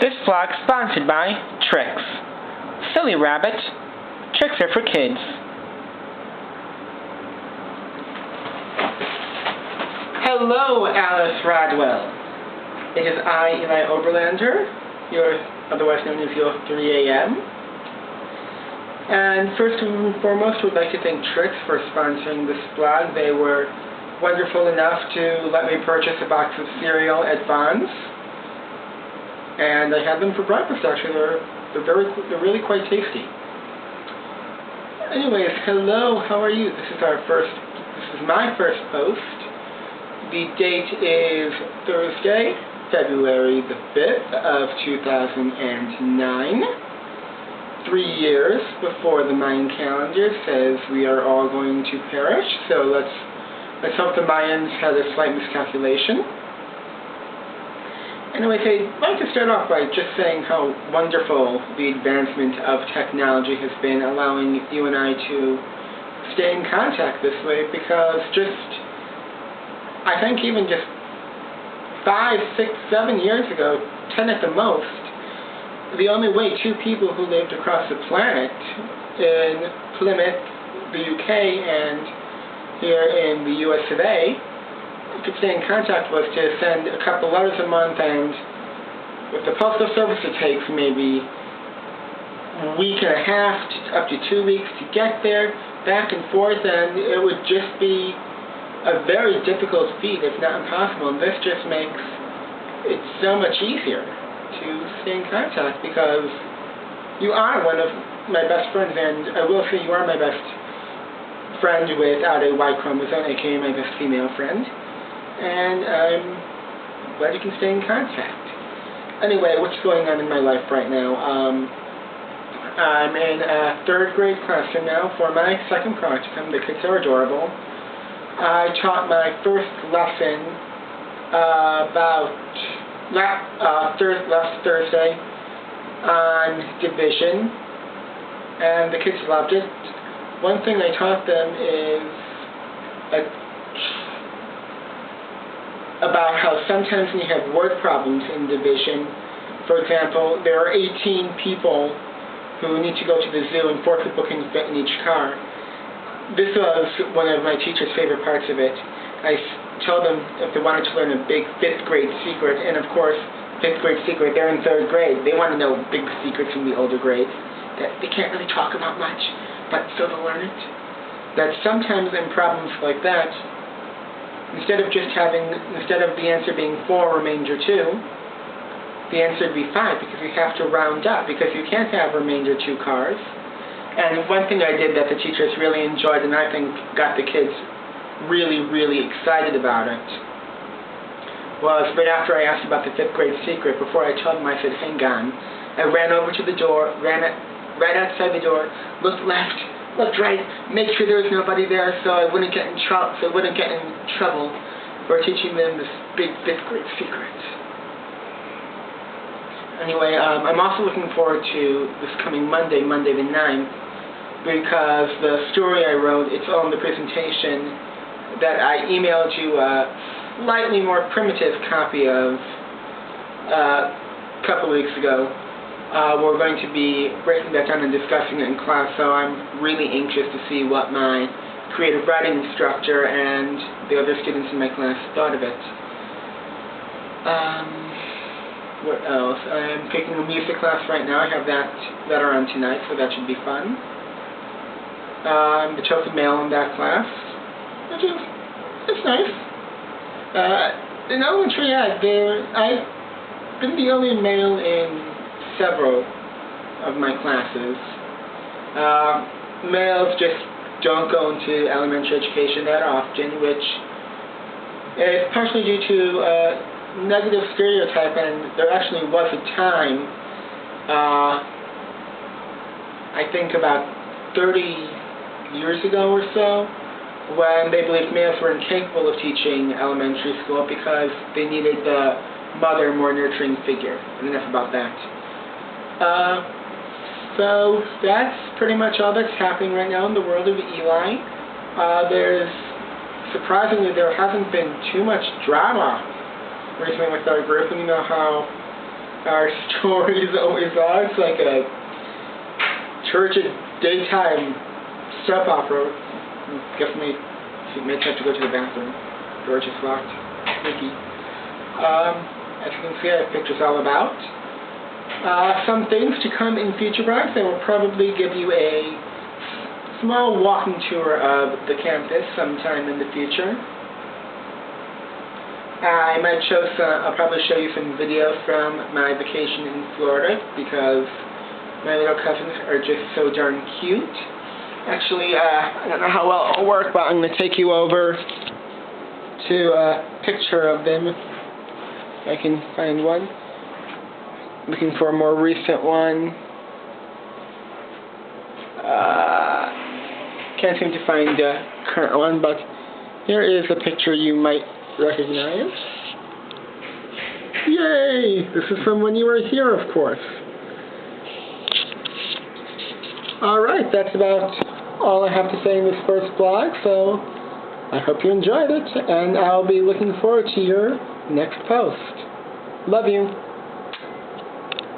This vlog sponsored by Tricks. Silly rabbit, tricks are for kids. Hello, Alice Rodwell. It is I, Eli Oberlander, otherwise known as your 3 a.m. And first and foremost, we'd like to thank Tricks for sponsoring this vlog. They were wonderful enough to let me purchase a box of cereal at Vons. And I had them for breakfast, actually. They're really quite tasty. Anyways, hello, how are you? This is my first post. The date is Thursday, February the 5th of 2009. 3 years before the Mayan calendar says we are all going to perish, so let's hope the Mayans had a slight miscalculation. Anyways, I'd like to start off by just saying how wonderful the advancement of technology has been, allowing you and I to stay in contact this way, because I think even just 5, 6, 7 years ago, 10 at the most, the only way two people who lived across the planet in Plymouth, the UK, and here in the US of A, could stay in contact was to send a couple letters a month, and with the postal service it takes maybe a week and a half up to 2 weeks to get there, back and forth, and it would just be a very difficult feat, if not impossible. And this just makes it so much easier to stay in contact, because you are one of my best friends, and I will say you are my best friend without a Y chromosome, aka my best female friend. And I'm glad you can stay in contact. Anyway, what's going on in my life right now? I'm in a 3rd grade classroom now for my second practicum. The kids are adorable. I taught my first lesson last Thursday on division, and the kids loved it. One thing I taught them is about how sometimes when you have word problems in division, for example, there are 18 people who need to go to the zoo and 4 people can fit in each car. This was one of my teacher's favorite parts of it. I told them if they wanted to learn a big 5th grade secret, and of course, 5th grade secret, they're in 3rd grade. They want to know big secrets from the older grades that they can't really talk about much, but still they'll learn it. That sometimes in problems like that, instead of the answer being 4 remainder 2, the answer would be 5, because you have to round up, because you can't have remainder 2 cars. And one thing I did that the teachers really enjoyed, and I think got the kids really, really excited about it, was right after I asked about the 5th grade secret, before I told them, I said, hang on. I ran over to the door, ran right outside the door, looked left, looked right, made sure there was nobody there, so I wouldn't get in trouble for teaching them this big 5th grade secret. Anyway, I'm also looking forward to this coming Monday the 9th, because the story I wrote, it's all in the presentation that I emailed you a slightly more primitive copy of a couple weeks ago. We're going to be breaking that down and discussing it in class, so I'm really anxious to see what my creative writing instructor and the other students in my class thought of it. What else? I'm taking a music class right now. I have that on tonight, so that should be fun. I'm the token male in that class, which is nice. In elementary, I've been the only male in several of my classes. Males just don't go into elementary education that often, which is partially due to negative stereotype, and there actually was a time, I think about 30 years ago or so, when they believed males were incapable of teaching elementary school because they needed the mother, more nurturing figure. And enough about that. So that's pretty much all that's happening right now in the world of Eli. Surprisingly, there hasn't been too much drama recently with our group, and you know how our stories always are. It's like a turgid daytime soap opera. Definitely, you may have to go to the bathroom. Door just locked. Sneaky. As you can see, I have pictures all about. Some things to come in future blogs. I will probably give you a small walking tour of the campus sometime in the future. I'll probably show you some video from my vacation in Florida because my little cousins are just so darn cute. Actually, I don't know how well it'll work, but I'm going to take you over to a picture of them. If I can find one. Looking for a more recent one. Can't seem to find a current one, but here is a picture you might recognize. Yay! This is from when you were here, of course. Alright, that's about all I have to say in this first blog, so I hope you enjoyed it, and I'll be looking forward to your next post. Love you!